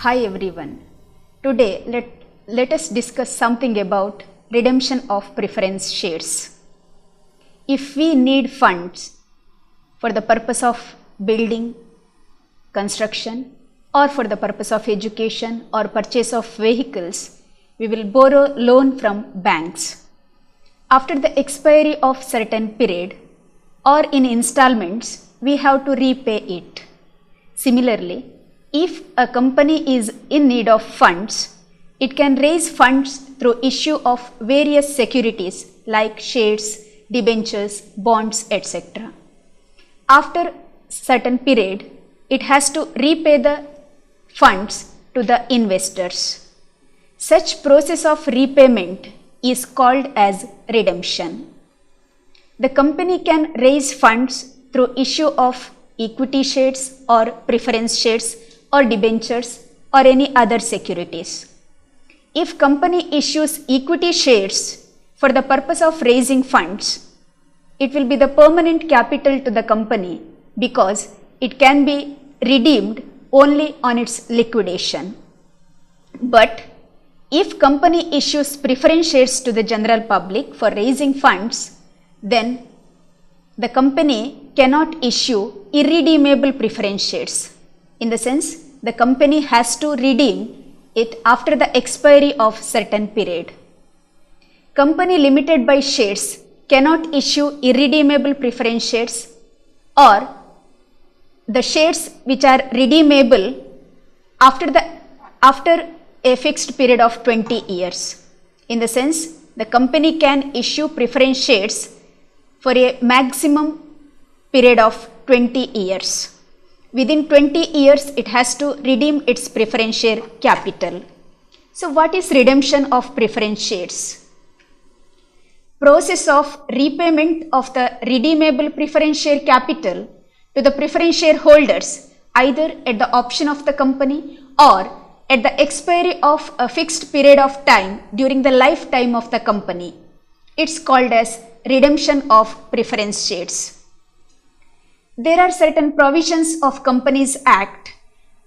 Hi everyone. Today let us discuss something about redemption of preference shares. If we need funds for the purpose of building, construction, or for the purpose of education or purchase of vehicles, we will borrow loan from banks. After the expiry of certain period or in installments, we have to repay it. Similarly, if a company is in need of funds, it can raise funds through issue of various securities like shares, debentures, bonds, etc. After certain period, it has to repay the funds to the investors. Such process of repayment is called as redemption. The company can raise funds through issue of equity shares or preference shares or debentures or any other securities. If company issues equity shares for the purpose of raising funds, it will be the permanent capital to the company because it can be redeemed only on its liquidation. But if company issues preference shares to the general public for raising funds, then the company cannot issue irredeemable preference shares. In the sense, the company has to redeem it after the expiry of certain period. Company limited by shares cannot issue irredeemable preference shares or the shares which are redeemable after a fixed period of 20 years. In the sense, the company can issue preference shares for a maximum period of 20 years. Within 20 years, it has to redeem its preference share capital. So, what is redemption of preference shares? Process of repayment of the redeemable preference share capital to the preference shareholders either at the option of the company or at the expiry of a fixed period of time during the lifetime of the company. It's called as redemption of preference shares. There are certain provisions of Companies Act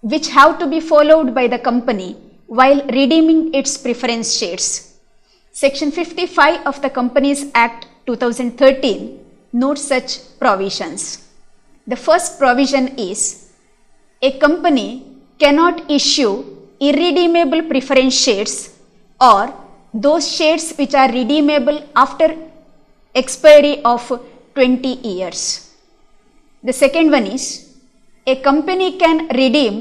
which have to be followed by the company while redeeming its preference shares. Section 55 of the Companies Act 2013 notes such provisions. The first provision is a company cannot issue irredeemable preference shares or those shares which are redeemable after expiry of 20 years. The second one is a company can redeem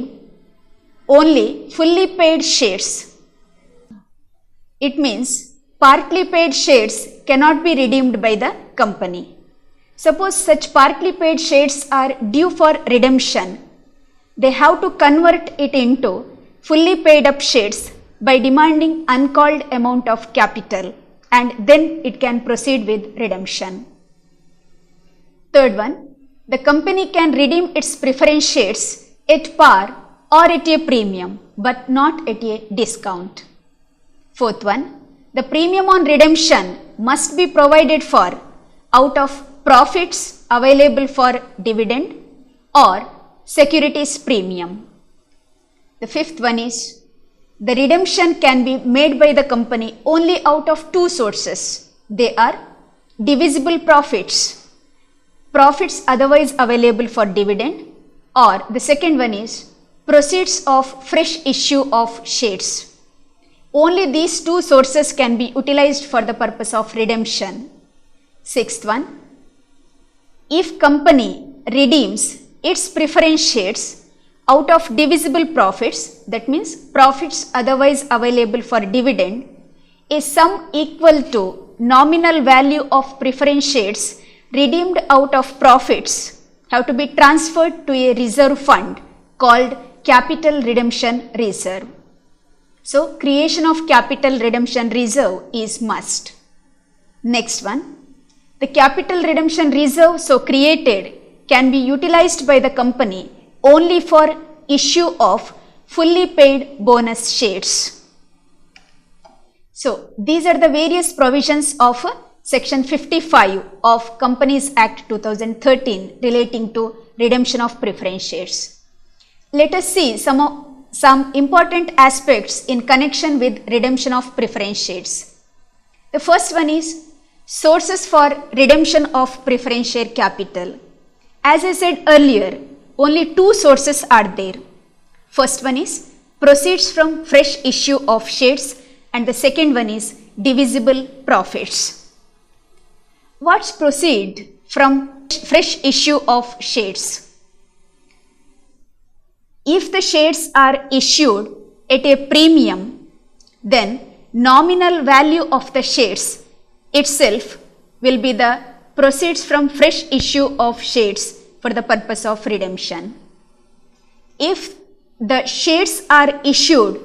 only fully paid shares. It means partly paid shares cannot be redeemed by the company. Suppose such partly paid shares are due for redemption, they have to convert it into fully paid up shares by demanding uncalled amount of capital and then it can proceed with redemption. Third one, the company can redeem its preference shares at par or at a premium but not at a discount. Fourth one, the premium on redemption must be provided for out of profits available for dividend or securities premium. The fifth one is the redemption can be made by the company only out of two sources. They are divisible profits otherwise available for dividend, or the second one is proceeds of fresh issue of shares. Only these two sources can be utilized for the purpose of redemption. Sixth one, if company redeems its preference shares out of divisible profits, that means profits otherwise available for dividend, a sum equal to nominal value of preference shares redeemed out of profits have to be transferred to a reserve fund called Capital Redemption Reserve. So, creation of Capital Redemption Reserve is must. Next one, the Capital Redemption Reserve so created can be utilized by the company only for issue of fully paid bonus shares. So, these are the various provisions of Section 55 of Companies Act 2013 relating to redemption of preference shares. Let us see some some important aspects in connection with redemption of preference shares. The first one is sources for redemption of preference share capital. As I said earlier, only two sources are there. First one is proceeds from fresh issue of shares and the second one is divisible profits. What's proceed from fresh issue of shares? If the shares are issued at a premium, then nominal value of the shares itself will be the proceeds from fresh issue of shares for the purpose of redemption. If the shares are issued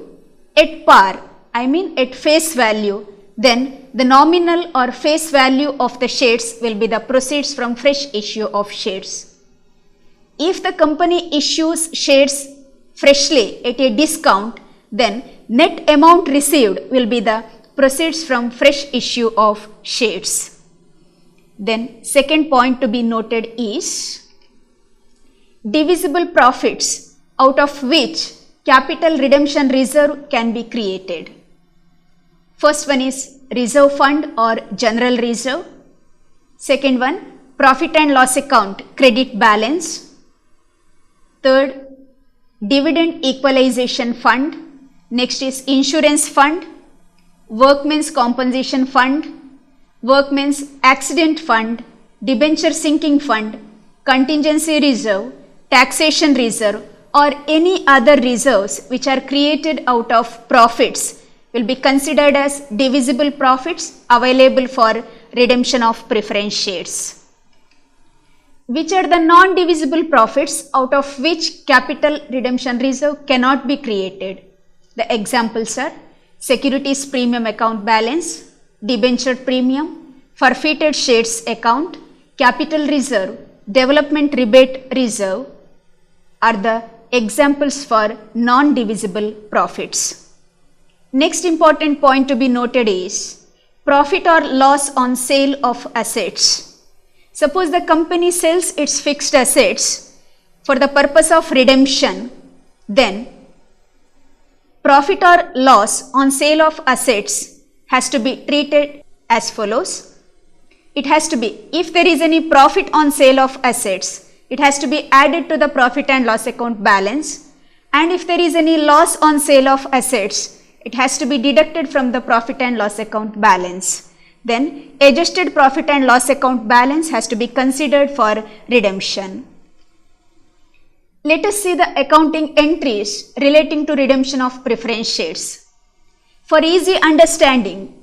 at par, I mean at face value, then the nominal or face value of the shares will be the proceeds from fresh issue of shares. If the company issues shares freshly at a discount, then net amount received will be the proceeds from fresh issue of shares. Then second point to be noted is divisible profits out of which capital redemption reserve can be created. First one is reserve fund or general reserve. Second one, profit and loss account credit balance. Third, dividend equalization fund. Next is insurance fund, workmen's compensation fund, workmen's accident fund, debenture sinking fund, contingency reserve, taxation reserve, or any other reserves which are created out of profits will be considered as divisible profits available for redemption of preference shares. Which are the non-divisible profits out of which capital redemption reserve cannot be created? The examples are securities premium account balance, debenture premium, forfeited shares account, capital reserve, development rebate reserve are the examples for non-divisible profits. Next important point to be noted is profit or loss on sale of assets. Suppose the company sells its fixed assets for the purpose of redemption, then profit or loss on sale of assets has to be treated as follows. It has to be, if there is any profit on sale of assets, it has to be added to the profit and loss account balance, and if there is any loss on sale of assets, it has to be deducted from the profit and loss account balance. Then adjusted profit and loss account balance has to be considered for redemption. Let us see the accounting entries relating to redemption of preference shares. For easy understanding,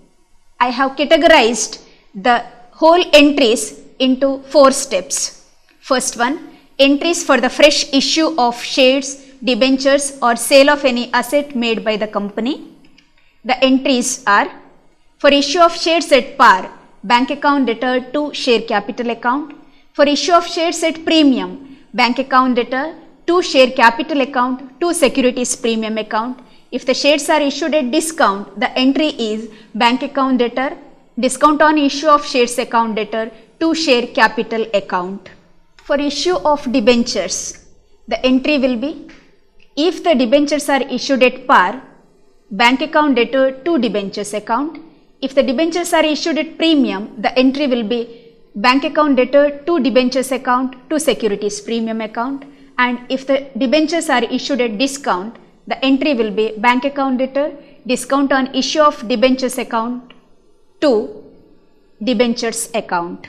I have categorized the whole entries into 4 steps. First one, entries for the fresh issue of shares, debentures or sale of any asset made by the company. The entries are for issue of shares at par, bank account debtor to share capital account. For issue of shares at premium, bank account debtor to share capital account to securities premium account. If the shares are issued at discount, the entry is bank account debtor, discount on issue of shares account debtor to share capital account. For issue of debentures, the entry will be if the debentures are issued at par, bank account debtor to debentures account. If the debentures are issued at premium, the entry will be bank account debtor to debentures account to securities premium account. And if the debentures are issued at discount, the entry will be bank account debtor, discount on issue of debentures account to debentures account.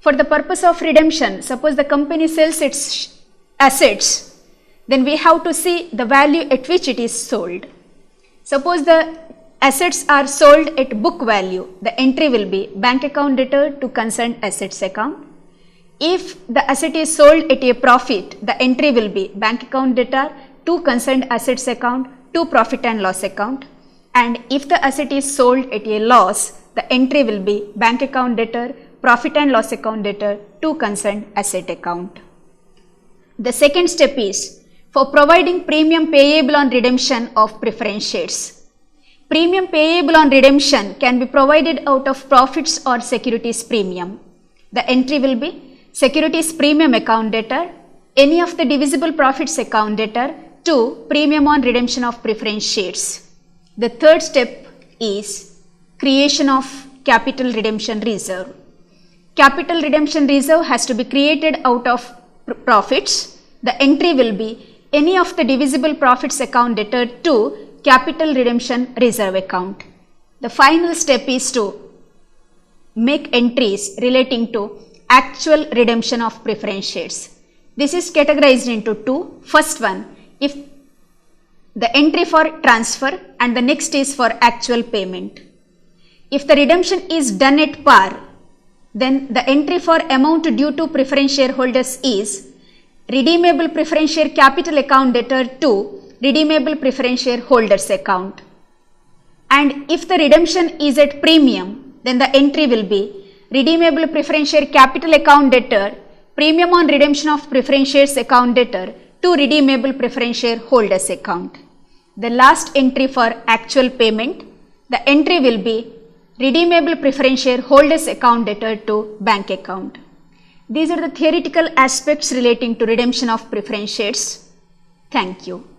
For the purpose of redemption, suppose the company sells its assets, then we have to see the value at which it is sold. Suppose the assets are sold at book value, the entry will be bank account debtor to concerned assets account. If the asset is sold at a profit, the entry will be bank account debtor to concerned assets account to profit and loss account. And if the asset is sold at a loss, the entry will be bank account debtor, profit and loss account debtor to concerned asset account. The second step is for providing premium payable on redemption of preference shares. Premium payable on redemption can be provided out of profits or securities premium. The entry will be securities premium account debtor, any of the divisible profits account debtor, 2. Premium on redemption of preference shares. The third step is creation of capital redemption reserve. Capital redemption reserve has to be created out of profits. The entry will be any of the divisible profits account debtor to capital redemption reserve account. The final step is to make entries relating to actual redemption of preference shares. This is categorized into two. First one, if the entry for transfer and the next is for actual payment. If the redemption is done at par, then the entry for amount due to preference shareholders is redeemable preference share capital account debtor to redeemable preference shareholders account. And if the redemption is at premium, then the entry will be redeemable preference share capital account debtor, premium on redemption of preference shares account debtor to redeemable preference shareholders account. The last entry for actual payment, the entry will be redeemable preference shareholders account debtor to bank account. These are the theoretical aspects relating to redemption of preference shares. Thank you.